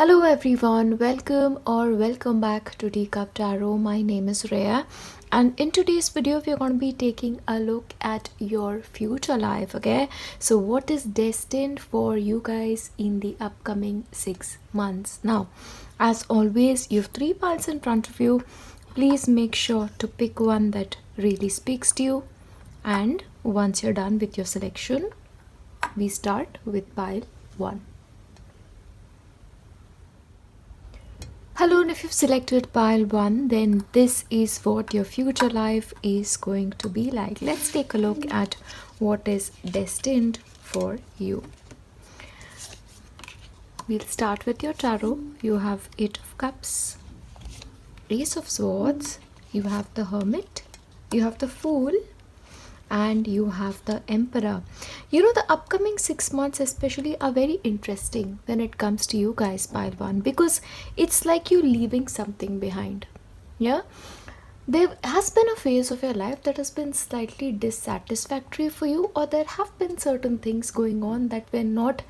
Hello everyone, welcome back to Teacup Tarot. My name is Reya, and in today's video we're going to be taking a look at your future life. Okay, so what is destined for you guys in the upcoming 6 months? Now, as always, you have 3 piles in front of you. Please make sure to pick one that really speaks to you, and once you're done with your selection, we start with pile 1. Hello, and if you've selected pile 1, then this is what your future life is going to be like. Let's take a look at what is destined for you. We'll start with your tarot. You have 8 of Cups, Ace of Swords, you have the Hermit, you have the Fool, and you have the Emperor. You know, the upcoming 6 months especially are very interesting when it comes to you guys, pile 1, because it's like you leaving something behind. Yeah, there has been a phase of your life that has been slightly dissatisfactory for you, or there have been certain things going on that were not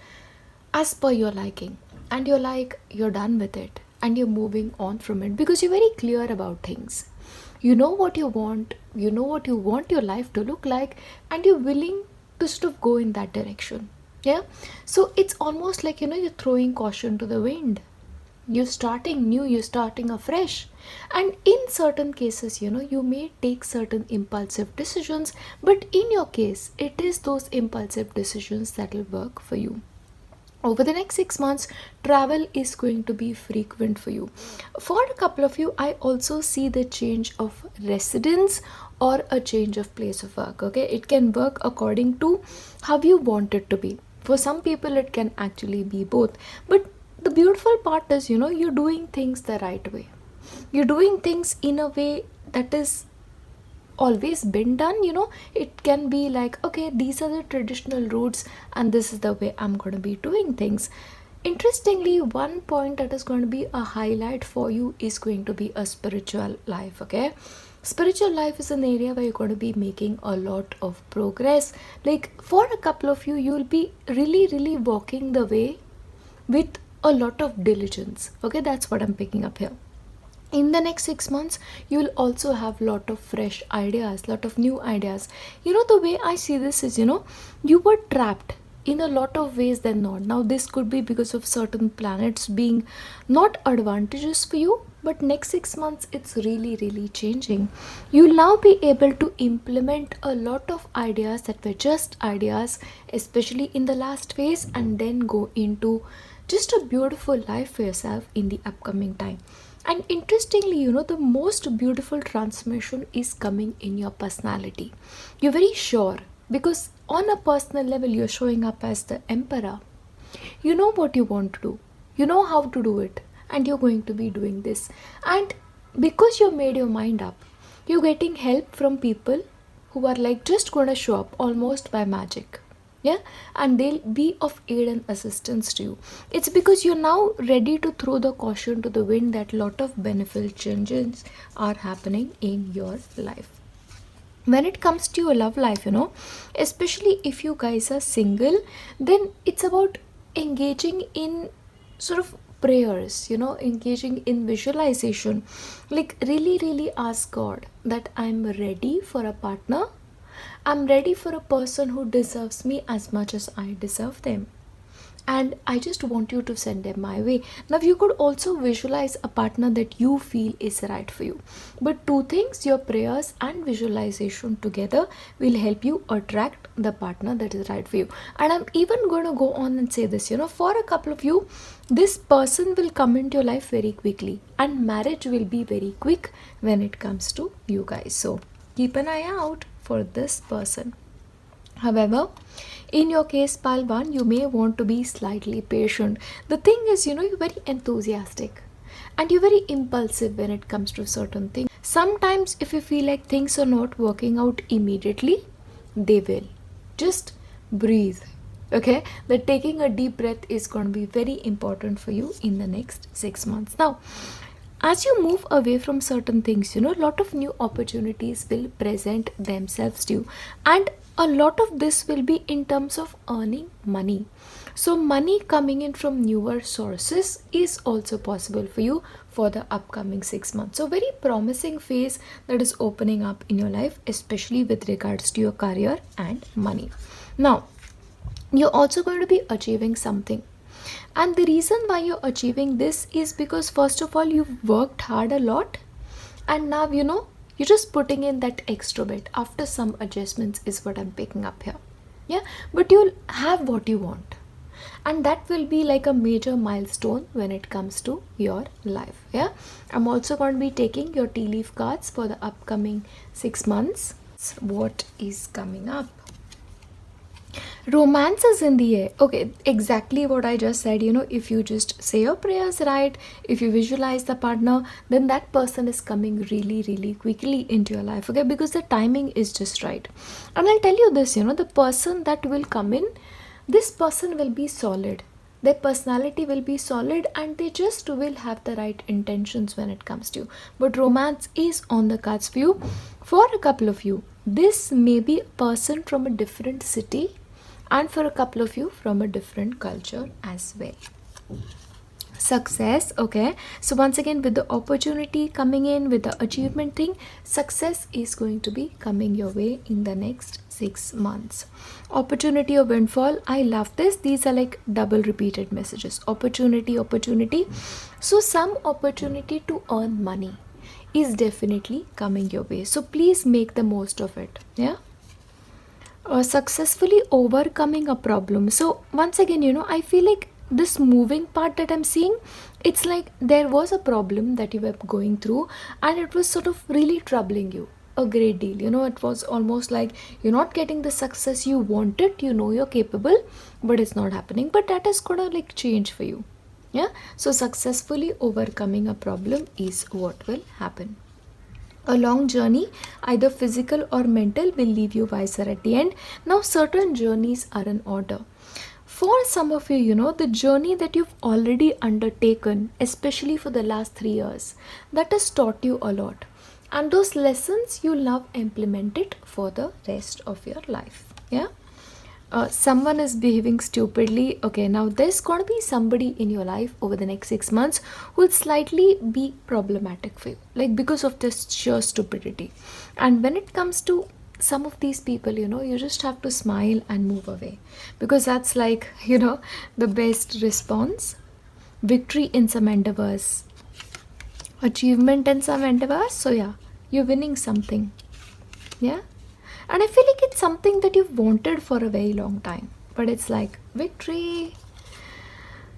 as per your liking, and you're done with it and you're moving on from it because you're very clear about things. You know what you want, you know what you want your life to look like, and you're willing to sort of go in that direction. Yeah, so it's almost like, you're throwing caution to the wind. You're starting new, you're starting afresh, and in certain cases, you may take certain impulsive decisions, but in your case it is those impulsive decisions that will work for you. Over the next 6 months, travel is going to be frequent for you. For a couple of you, I also see the change of residence or a change of place of work. Okay, it can work according to how you want it to be. For some people, it can actually be both. But the beautiful part is, you're doing things the right way. You're doing things in a way that is always been done. It can be like, okay, these are the traditional routes and this is the way I'm going to be doing things. Interestingly, one point that is going to be a highlight for you is going to be a spiritual life. Okay, spiritual life is an area where you're going to be making a lot of progress. Like, for a couple of you, you'll be really walking the way with a lot of diligence. Okay, that's what I'm picking up here. In the next 6 months, you'll also have lot of fresh ideas, lot of new ideas. The way I see this is, you were trapped in a lot of ways than not. Now, this could be because of certain planets being not advantageous for you, but next 6 months, it's really changing. You'll now be able to implement a lot of ideas that were just ideas, especially in the last phase, and then go into just a beautiful life for yourself in the upcoming time. And interestingly, the most beautiful transformation is coming in your personality. You're very sure because on a personal level, you're showing up as the Emperor. You know what you want to do, you know how to do it, and you're going to be doing this. And because you made your mind up, you're getting help from people who are like just going to show up almost by magic. Yeah, and they'll be of aid and assistance to you. It's because you're now ready to throw the caution to the wind that lot of beneficial changes are happening in your life. When it comes to your love life, especially if you guys are single, then it's about engaging in sort of prayers, engaging in visualization. Like, really ask God that I'm ready for a partner. I'm ready for a person who deserves me as much as I deserve them. And I just want you to send them my way. Now, you could also visualize a partner that you feel is right for you. But 2 things, your prayers and visualization together will help you attract the partner that is right for you. And I'm even going to go on and say this, for a couple of you, this person will come into your life very quickly. And marriage will be very quick when it comes to you guys. So keep an eye out for this person. However, in your case, pile 1, you may want to be slightly patient. The thing is, you're very enthusiastic and you're very impulsive when it comes to certain things. Sometimes if you feel like things are not working out immediately, they will. Just breathe. Okay, that taking a deep breath is going to be very important for you in the next 6 months. Now, as you move away from certain things, a lot of new opportunities will present themselves to you, and a lot of this will be in terms of earning money. So money coming in from newer sources is also possible for you for the upcoming 6 months. So very promising phase that is opening up in your life, especially with regards to your career and money. Now you're also going to be achieving something, and the reason why you're achieving this is because first of all you've worked hard a lot, and now you're just putting in that extra bit after some adjustments is what I'm picking up here. Yeah, but you'll have what you want, and that will be like a major milestone when it comes to your life. Yeah, I'm also going to be taking your tea leaf cards for the upcoming 6 months. What is coming up? Romance is in the air. Okay, exactly what I just said. If you just say your prayers right, if you visualize the partner, then that person is coming really, really quickly into your life. Okay, because the timing is just right. And I'll tell you this, the person that will come in, this person will be solid. Their personality will be solid, and they just will have the right intentions when it comes to you. But romance is on the cards for you. For a couple of you, this may be a person from a different city, and for a couple of you from a different culture as well. Success. Okay, so once again, with the opportunity coming in, with the achievement thing, success is going to be coming your way in the next 6 months. Opportunity or windfall, I love this. These are like double repeated messages. Opportunity. So some opportunity to earn money is definitely coming your way, so please make the most of it. Yeah, successfully overcoming a problem. So once again, I feel like this moving part that I'm seeing, it's like there was a problem that you were going through, and it was sort of really troubling you a great deal. It was almost like you're not getting the success you wanted. You're capable, but it's not happening. But that is gonna like change for you. Yeah, so successfully overcoming a problem is what will happen. A long journey, either physical or mental, will leave you wiser at the end. Now certain journeys are in order. For some of you, the journey that you've already undertaken, especially for the last 3 years, that has taught you a lot, and those lessons you'll now implement it for the rest of your life. Yeah, someone is behaving stupidly. Okay, now there's gonna be somebody in your life over the next 6 months who will slightly be problematic for you, like because of this sheer stupidity. And when it comes to some of these people, you just have to smile and move away, because that's like the best response. Victory in some endeavors, achievement in some endeavors. So yeah, you're winning something. Yeah, and I feel like it's something that you've wanted for a very long time, but it's like victory.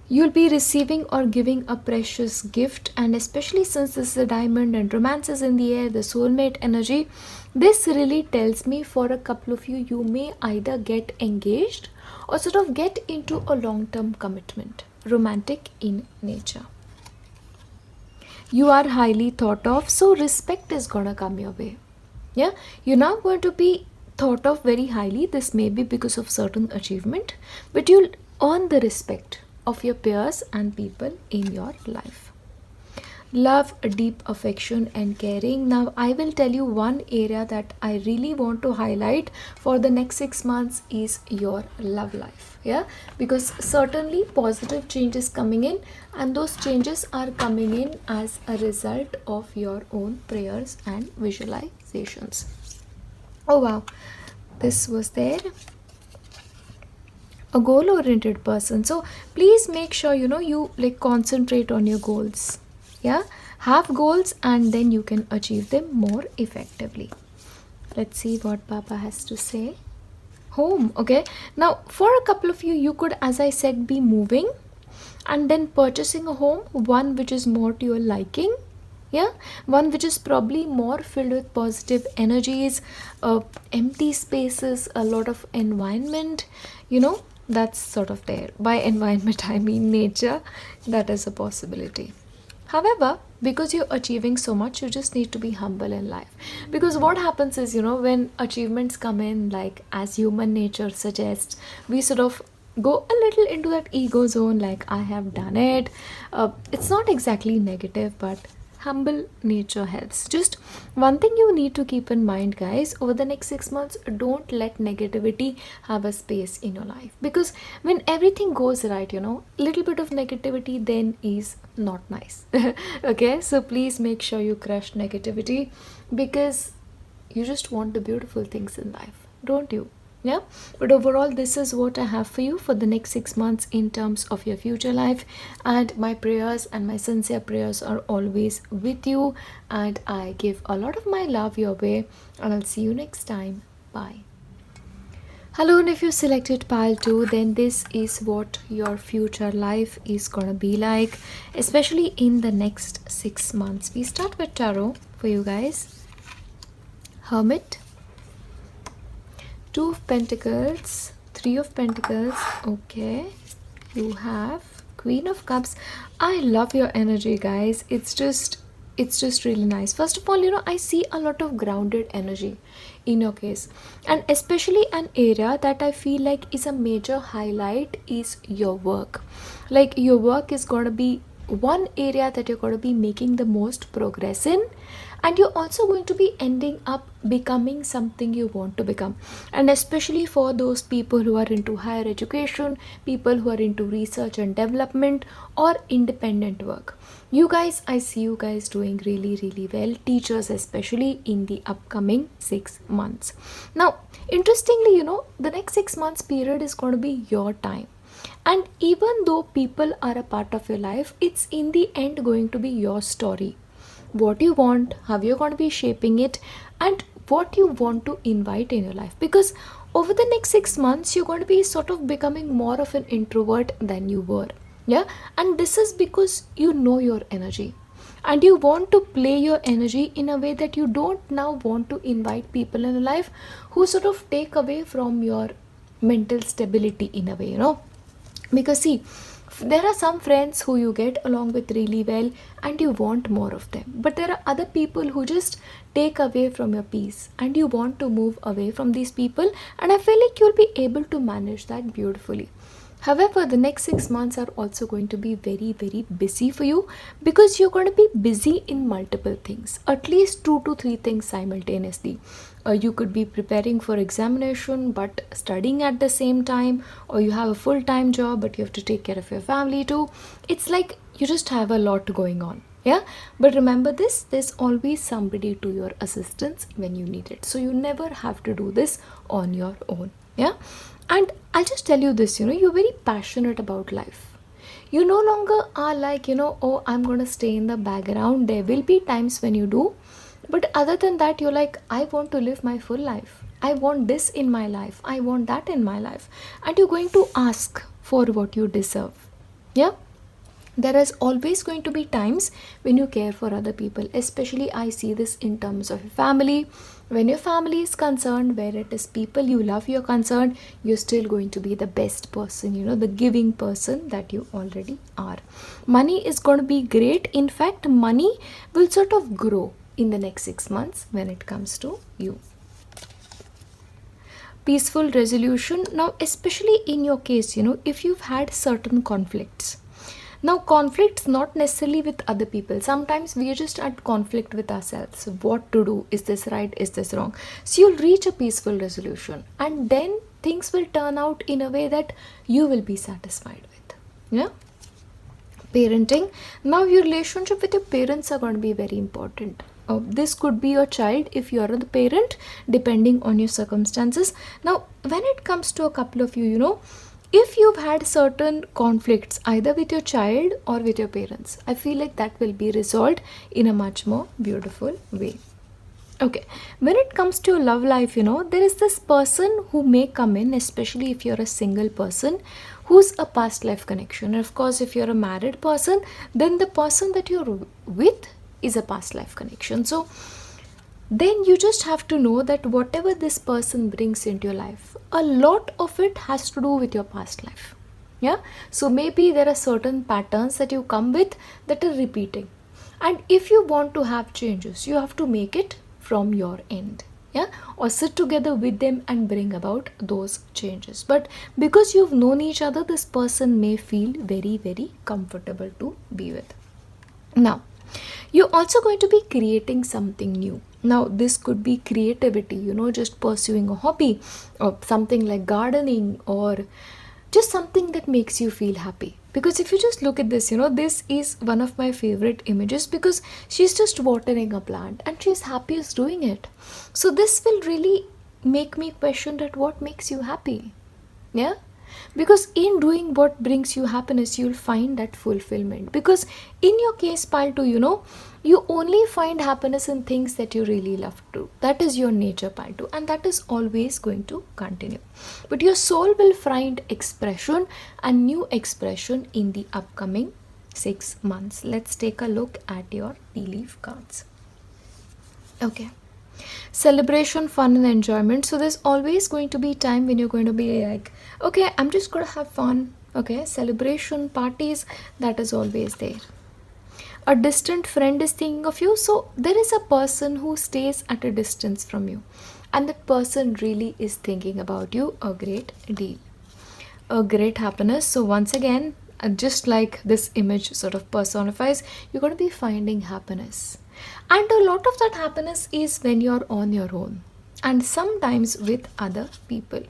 You'll be receiving or giving a precious gift, and especially since this is a diamond and romance is in the air, the soulmate energy, this really tells me for a couple of you, you may either get engaged or sort of get into a long-term commitment, romantic in nature. You are highly thought of, so respect is gonna come your way. Yeah, you're now going to be thought of very highly. This may be because of certain achievement, but you'll earn the respect of your peers and people in your life. Love, deep affection and caring. Now I will tell you one area that I really want to highlight for the next 6 months is your love life. Yeah, because certainly positive changes coming in, and those changes are coming in as a result of your own prayers and visualizations. Oh wow, this was there. A goal oriented person, so please make sure you like concentrate on your goals. Yeah, have goals and then you can achieve them more effectively. Let's see what Papa has to say. Home. Okay, now for a couple of you, you could, as I said, be moving and then purchasing a home, one which is more to your liking. Yeah, one which is probably more filled with positive energies, empty spaces, a lot of environment. That's sort of there. By environment I mean nature. That is a possibility. However, because you're achieving so much, you just need to be humble in life. Because what happens is, when achievements come in, like as human nature suggests, we sort of go a little into that ego zone, like I have done it. It's not exactly negative, but humble nature helps. Just one thing you need to keep in mind, guys, over the next 6 months, don't let negativity have a space in your life, because when everything goes right, little bit of negativity then is not nice. Okay, so please make sure you crush negativity, because you just want the beautiful things in life, don't you? Yeah, but overall, this is what I have for you for the next 6 months in terms of your future life. And my prayers and my sincere prayers are always with you, and I give a lot of my love your way, and I'll see you next time. Bye. Hello, and if you selected pile 2, then this is what your future life is gonna be like, especially in the next 6 months. We start with tarot for you guys. Hermit, 2 of Pentacles, 3 of Pentacles. Okay, you have Queen of Cups. I love your energy, guys. It's just really nice. First of all, I see a lot of grounded energy in your case, and especially an area that I feel like is a major highlight is your work. Like, your work is going to be one area that you're going to be making the most progress in, and you're also going to be ending up becoming something you want to become. And especially for those people who are into higher education, people who are into research and development, or independent work, you guys, I see you guys doing really, really well. Teachers especially, in the upcoming 6 months. Now, interestingly, the next 6 months period is going to be your time. And even though people are a part of your life, it's in the end going to be your story. What you want, how you're going to be shaping it, and what you want to invite in your life. Because over the next 6 months, you're going to be sort of becoming more of an introvert than you were. Yeah, and this is because you know your energy, and you want to play your energy in a way that you don't now want to invite people in your life who sort of take away from your mental stability in a way, because see, there are some friends who you get along with really well and you want more of them, but there are other people who just take away from your peace, and you want to move away from these people, and I feel like you'll be able to manage that beautifully. However, the next 6 months are also going to be very, very busy for you, because you're going to be busy in multiple things, at least 2 to 3 things simultaneously. You could be preparing for examination but studying at the same time, or you have a full-time job but you have to take care of your family too. It's like you just have a lot going on. Yeah, but remember this, there's always somebody to your assistance when you need it, so you never have to do this on your own. Yeah, and I'll just tell you this, you're very passionate about life. You no longer are like, oh, I'm gonna stay in the background. There will be times when you do, but other than that, you're like, I want to live my full life. I want this in my life. I want that in my life. And you're going to ask for what you deserve. Yeah, there is always going to be times when you care for other people. Especially I see this in terms of your family. When your family is concerned, where it is people you love you're concerned, you're still going to be the best person, the giving person that you already are. Money is going to be great. In fact, money will sort of grow in the next 6 months when it comes to you. Peaceful resolution. Now, especially in your case, if you've had certain conflicts. Now, conflicts not necessarily with other people. Sometimes we are just at conflict with ourselves. What to do? Is this right? Is this wrong? So you'll reach a peaceful resolution, and then things will turn out in a way that you will be satisfied with. Yeah. Parenting. Now, your relationship with your parents are going to be very important. This could be your child if you are the parent, depending on your circumstances. Now, when it comes to a couple of you, if you've had certain conflicts either with your child or with your parents, I feel like that will be resolved in a much more beautiful way. Okay, when it comes to your love life, there is this person who may come in, especially if you're a single person, who's a past life connection. And of course, if you're a married person, then the person that you're with is a past life connection. So then you just have to know that whatever this person brings into your life, a lot of it has to do with your past life. Yeah, so maybe there are certain patterns that you come with that are repeating, and if you want to have changes, you have to make it from your end. Yeah, or sit together with them and bring about those changes. But because you've known each other, this person may feel very, very comfortable to be with. Now, You're also going to be creating something new. Now this could be creativity, just pursuing a hobby, or something like gardening, or just something that makes you feel happy. Because if you just look at this, this is one of my favorite images, because she's just watering a plant and she's happiest doing it. So this will really make me question that what makes you happy. Yeah, because in doing what brings you happiness, you'll find that fulfillment. Because in your case, Paltu, you only find happiness in things that you really love to. That is your nature, Paltu, and that is always going to continue. But your soul will find expression and new expression in the upcoming 6 months. Let's take a look at your tea leaf cards. Okay. Celebration, fun, and enjoyment. So there's always going to be time when you're going to be like, okay, I'm just going to have fun. Okay, celebration, parties, that is always there. A distant friend is thinking of you. So there is a person who stays at a distance from you, and that person really is thinking about you a great deal. A great happiness. So once again, just like this image sort of personifies, you're going to be finding happiness. And a lot of that happiness is when you're on your own, and sometimes with other people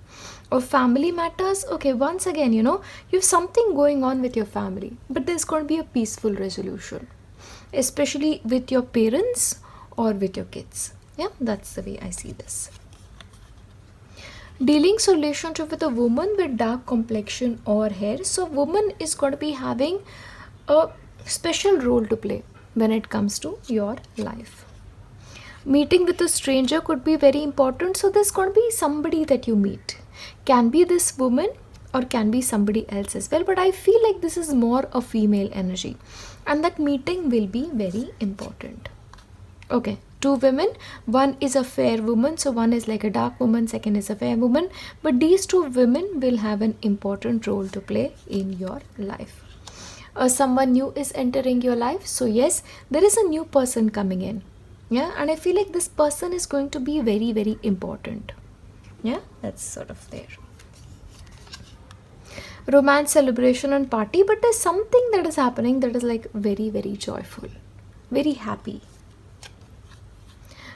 or family matters. Okay, once again, you have something going on with your family, but there's going to be a peaceful resolution, especially with your parents or with your kids. Yeah, that's the way I see this. Dealings relationship with a woman with dark complexion or hair. So woman is going to be having a special role to play when it comes to your life. Meeting with a stranger could be very important. So there's going to be somebody that you meet. Can be this woman or can be somebody else as well. But I feel like this is more a female energy. And that meeting will be very important. Okay, 2 women. One is a fair woman. So one is like a dark woman. Second is a fair woman. But these 2 women will have an important role to play in your life. Someone new is entering your life. So yes, there is a new person coming in. Yeah, and I feel like this person is going to be very, very important. Yeah, that's sort of there. Romance, celebration, and party. But there's something that is happening that is like very, very joyful, very happy.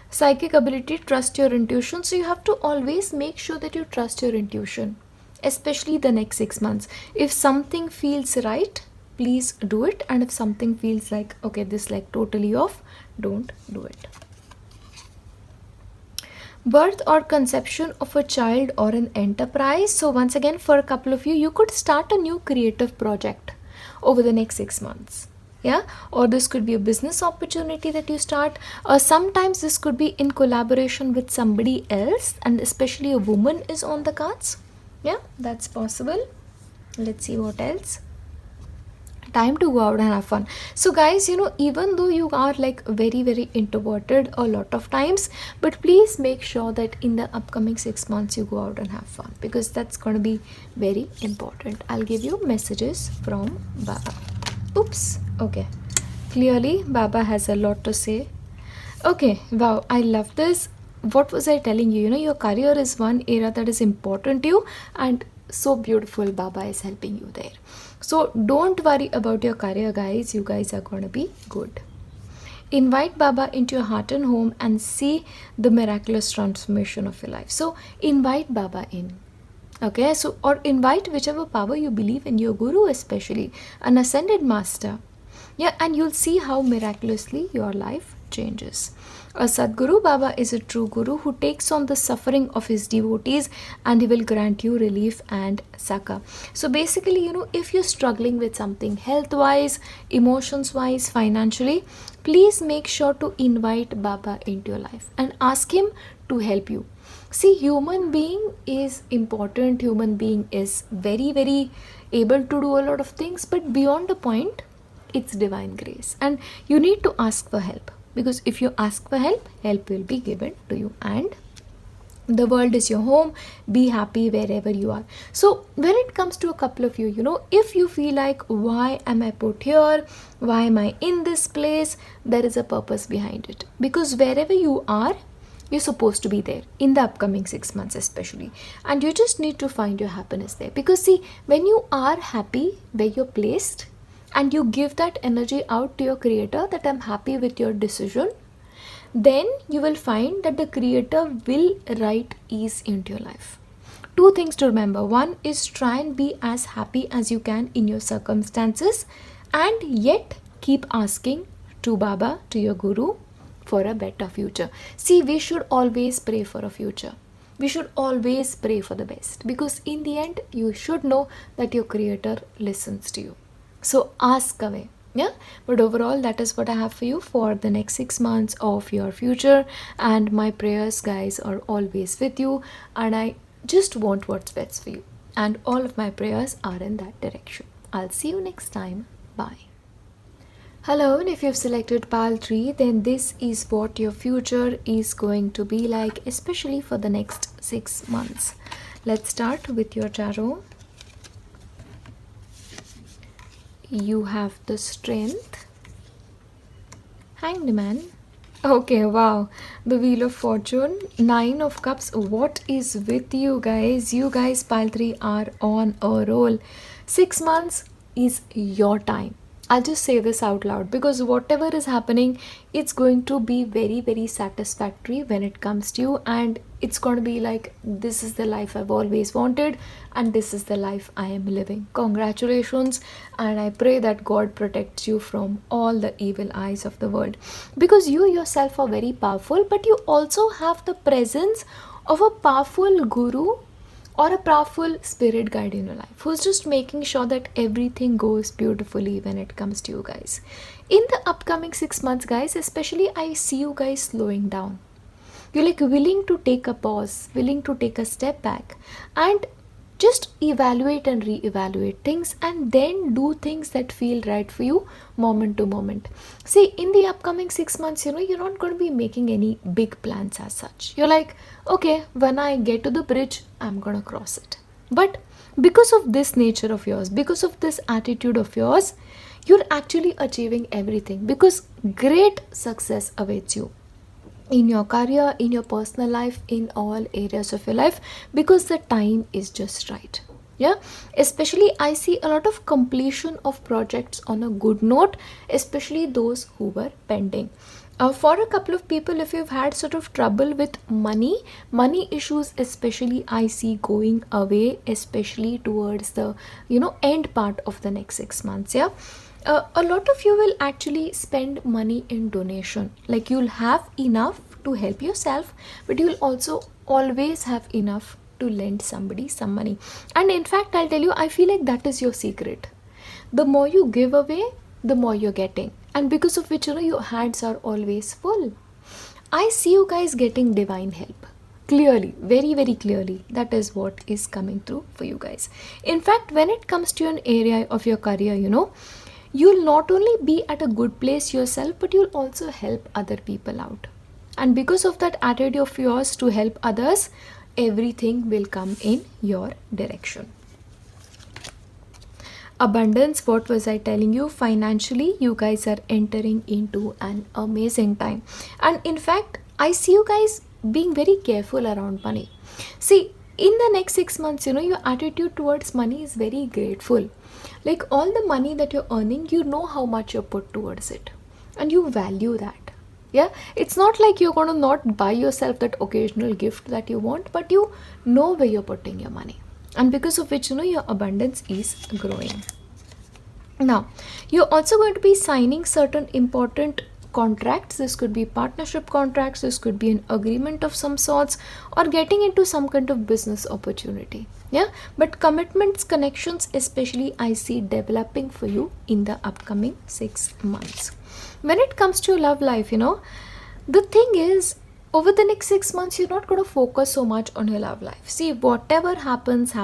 Psychic ability, trust your intuition. So you have to always make sure that you trust your intuition, especially the next 6 months. If something feels right, please do it. And if something feels like, okay, this like totally off, don't do it. Birth or conception of a child or an enterprise. So once again, for a couple of you, you could start a new creative project over the next 6 months. Yeah, or this could be a business opportunity that you start, or sometimes this could be in collaboration with somebody else, and especially a woman is on the cards. Yeah, that's possible. Let's see what else. Time to go out and have fun. So guys, even though you are like very, very introverted a lot of times, but please make sure that in the upcoming 6 months you go out and have fun, because that's going to be very important. I'll give you messages from Baba. Oops. Okay. Clearly, Baba has a lot to say. Okay. Wow. I love this. What was I telling you? Your career is one area that is important to you, and so beautiful. Baba is helping you there. So don't worry about your career, guys. You guys are going to be good. Invite Baba into your heart and home and see the miraculous transformation of your life. So invite Baba in. Okay, so or invite whichever power you believe in, your guru especially, an ascended master. Yeah, and you'll see how miraculously your life changes. A Sadguru Baba is a true guru who takes on the suffering of his devotees, and he will grant you relief and sakha. So basically, if you're struggling with something health-wise, emotions-wise, financially, please make sure to invite Baba into your life and ask him to help you. See, human being is important. Human being is very, very able to do a lot of things, but beyond a point, it's divine grace. And you need to ask for help, because if you ask for help, help will be given to you. And the world is your home. Be happy wherever you are. So when it comes to a couple of you, if you feel like, why am I put here? Why am I in this place? There is a purpose behind it. Because wherever you are, you're supposed to be there in the upcoming 6 months especially. And you just need to find your happiness there. Because see, when you are happy where you're placed, and you give that energy out to your creator that I'm happy with your decision, then you will find that the creator will write ease into your life. Two things to remember. One is try and be as happy as you can in your circumstances, and yet keep asking to Baba, to your Guru, for a better future. See, we should always pray for a future. We should always pray for the best, because in the end you should know that your creator listens to you. So ask away. Yeah, but overall that is what I have for you for the next 6 months of your future, and my prayers, guys, are always with you, and I just want what's best for you, and all of my prayers are in that direction. I'll see you next time. Bye. Hello, and if you've selected Pal Tree, then this is what your future is going to be like, especially for the next 6 months. Let's start with your tarot. You have the Strength, Hanged Man. Okay, wow. The Wheel of Fortune, 9 of Cups. What is with you guys? You guys, Pile 3, are on a roll. 6 months is your time. I'll just say this out loud, because whatever is happening, it's going to be very, very satisfactory when it comes to you, and it's going to be like, this is the life I've always wanted, and this is the life I am living. Congratulations, and I pray that God protects you from all the evil eyes of the world, because you yourself are very powerful, but you also have the presence of a powerful guru or a powerful spirit guide in your life, who's just making sure that everything goes beautifully when it comes to you guys. In the upcoming 6 months, guys, especially, I see you guys slowing down. You're like willing to take a pause, willing to take a step back, and just evaluate and re-evaluate things, and then do things that feel right for you moment to moment. See, in the upcoming 6 months, you're not going to be making any big plans as such. You're like, okay, when I get to the bridge, I'm going to cross it. But because of this nature of yours, because of this attitude of yours, you're actually achieving everything, because great success awaits you in your career, in your personal life, in all areas of your life, because the time is just right. Yeah, especially I see a lot of completion of projects on a good note, especially those who were pending. For a couple of people, if you've had sort of trouble with money issues, especially, I see going away, especially towards the end part of the next 6 months. Yeah, a lot of you will actually spend money in donation. Like, you'll have enough to help yourself, but you'll also always have enough to lend somebody some money. And in fact, I'll tell you, I feel like that is your secret. The more you give away, the more you're getting, and because of which your hands are always full. I see you guys getting divine help clearly, very, very clearly. That is what is coming through for you guys. In fact, when it comes to an area of your career, you'll not only be at a good place yourself, but you'll also help other people out. And because of that attitude of yours to help others, everything will come in your direction. Abundance, what was I telling you? Financially, you guys are entering into an amazing time. And in fact, I see you guys being very careful around money. See, in the next 6 months, your attitude towards money is very grateful. Like, all the money that you're earning, you know how much you put towards it, and you value that. Yeah, it's not like you're going to not buy yourself that occasional gift that you want, but you know where you're putting your money, and because of which your abundance is growing. Now, you're also going to be signing certain important contracts. This could be partnership contracts, this could be an agreement of some sorts, or getting into some kind of business opportunity. Yeah, but commitments, connections, especially, I see developing for you in the upcoming 6 months. When it comes to your love life, the thing is, over the next 6 months, you're not going to focus so much on your love life. See, whatever happens,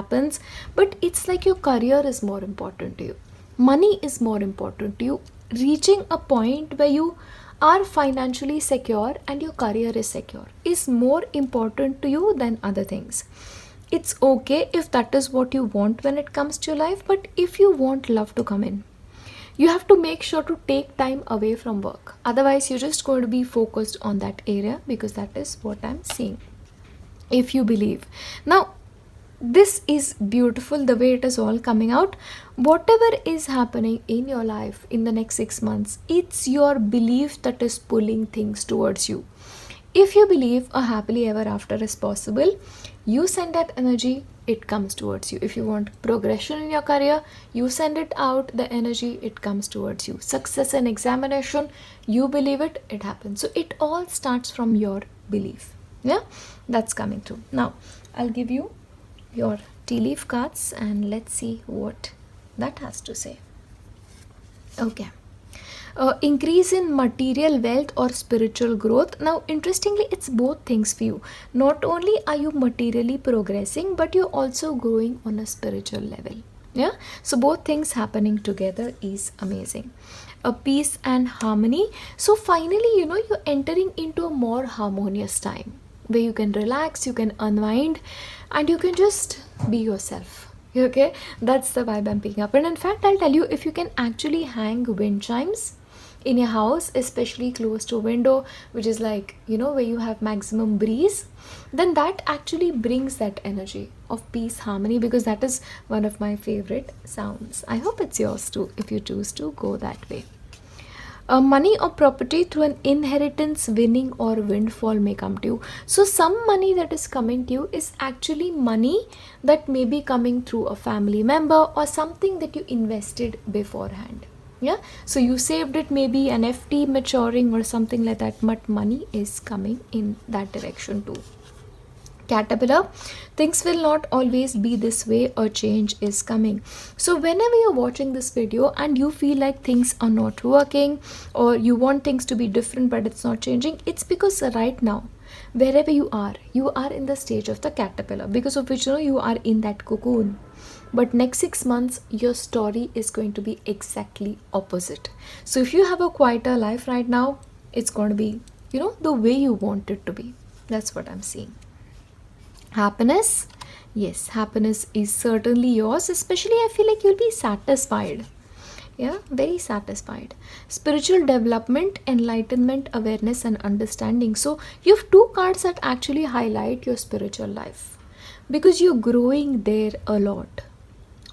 but it's like your career is more important to you. Money is more important to you. Reaching a point where you are financially secure and your career is secure is more important to you than other things. It's okay if that is what you want when it comes to your life, but if you want love to come in, you have to make sure to take time away from work. Otherwise, you're just going to be focused on that area, because that is what I'm seeing. If you believe. Now, this is beautiful the way it is all coming out. Whatever is happening in your life in the next 6 months, it's your belief that is pulling things towards you. If you believe a happily ever after is possible, you send that energy, it comes towards you. If you want progression in your career, you send it out, the energy, it comes towards you. Success in examination, you believe it, it happens. So it all starts from your belief. Yeah, that's coming through. Now, I'll give you your tea leaf cards and let's see what that has to say. Okay. Increase in material wealth or spiritual growth. Now, interestingly, it's both things for you. Not only are you materially progressing, but you're also growing on a spiritual level. Yeah, so both things happening together is amazing. A peace and harmony. So finally, you're entering into a more harmonious time where you can relax, you can unwind, and you can just be yourself. Okay, that's the vibe I'm picking up. And in fact, I'll tell you, if you can actually hang wind chimes in your house, especially close to a window, which is like, where you have maximum breeze, then that actually brings that energy of peace, harmony, because that is one of my favorite sounds. I hope it's yours too, if you choose to go that way. Money or property through an inheritance, winning or windfall may come to you. So some money that is coming to you is actually money that may be coming through a family member or something that you invested beforehand. Yeah, so you saved it, maybe an FD maturing or something like that, but money is coming in that direction too. Caterpillar, things will not always be this way, a change is coming. So whenever you're watching this video and you feel like things are not working or you want things to be different but it's not changing, it's because right now, wherever you are in the stage of the caterpillar, because of which you are in that cocoon. But next 6 months, your story is going to be exactly opposite. So if you have a quieter life right now, it's going to be, the way you want it to be. That's what I'm seeing. Happiness. Yes, happiness is certainly yours. Especially, I feel like you'll be satisfied. Yeah, very satisfied. Spiritual development, enlightenment, awareness, and understanding. So you have 2 cards that actually highlight your spiritual life because you're growing there a lot.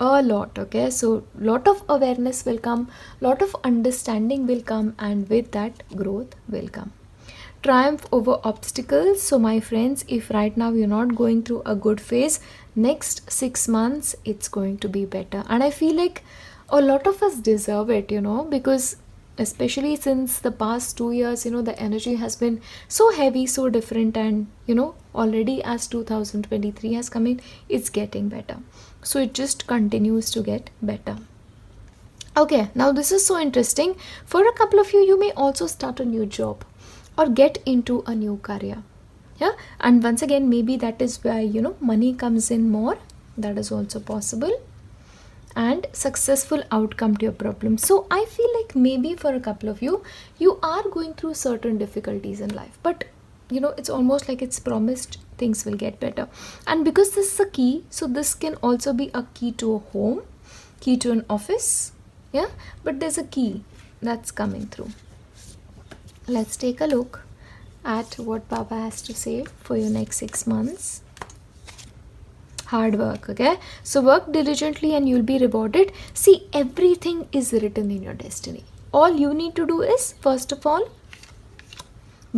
Okay, so lot of awareness will come, lot of understanding will come, and with that growth will come. Triumph over obstacles. So my friends, if right now you're not going through a good phase, next 6 months it's going to be better. And I feel like a lot of us deserve it, because especially since the past 2 years, the energy has been so heavy, so different, and already as 2023 has come in, it's getting better. So it just continues to get better. Okay, now this is so interesting. For a couple of you, you may also start a new job or get into a new career. Yeah, and once again, maybe that is where money comes in more. That is also possible. And successful outcome to your problem. So I feel like maybe for a couple of you, you are going through certain difficulties in life, but it's almost like it's promised things will get better. And because this is a key, so this can also be a key to a home, key to an office. Yeah, but there's a key that's coming through. Let's take a look at what Baba has to say for your next 6 months. Hard work. Okay, so work diligently and you'll be rewarded. See, everything is written in your destiny. All you need to do is, first of all,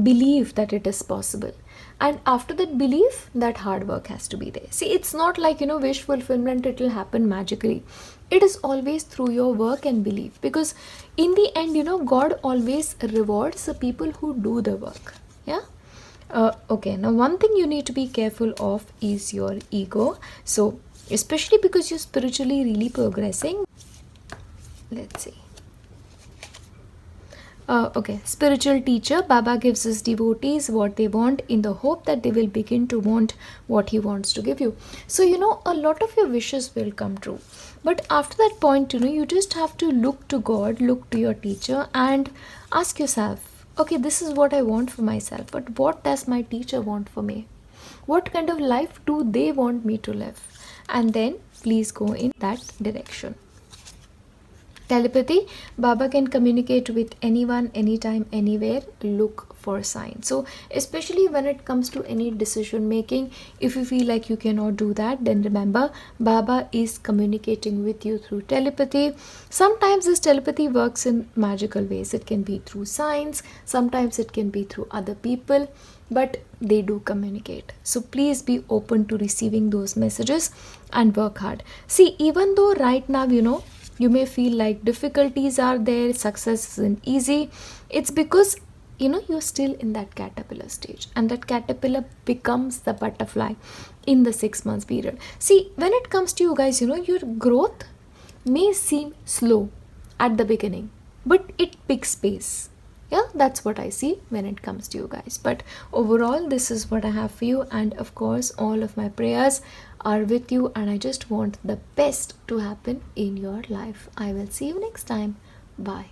believe that it is possible, and after that belief, that hard work has to be there. See, it's not like wish fulfillment, it will happen magically. It is always through your work and belief, because in the end, God always rewards the people who do the work. Yeah. Okay, now one thing you need to be careful of is your ego. So especially because you're spiritually really progressing. Let's see. Okay, spiritual teacher, Baba gives his devotees what they want in the hope that they will begin to want what he wants to give you. So a lot of your wishes will come true, but after that point, you just have to look to God, look to your teacher, and ask yourself, okay, this is what I want for myself, but what does my teacher want for me? What kind of life do they want me to live? And then please go in that direction. Telepathy, Baba can communicate with anyone, anytime, anywhere. Look for signs. So especially when it comes to any decision making, if you feel like you cannot do that, then remember Baba is communicating with you through telepathy. Sometimes this telepathy works in magical ways. It can be through signs, sometimes it can be through other people, but they do communicate. So please be open to receiving those messages and work hard. See, even though right now, you may feel like difficulties are there, success isn't easy, it's because you're still in that caterpillar stage, and that caterpillar becomes the butterfly in the 6 months period. See, when it comes to you guys, your growth may seem slow at the beginning, but it picks pace. Yeah, that's what I see when it comes to you guys. But overall, this is what I have for you, and of course all of my prayers are with you, and I just want the best to happen in your life. I will see you next time. Bye.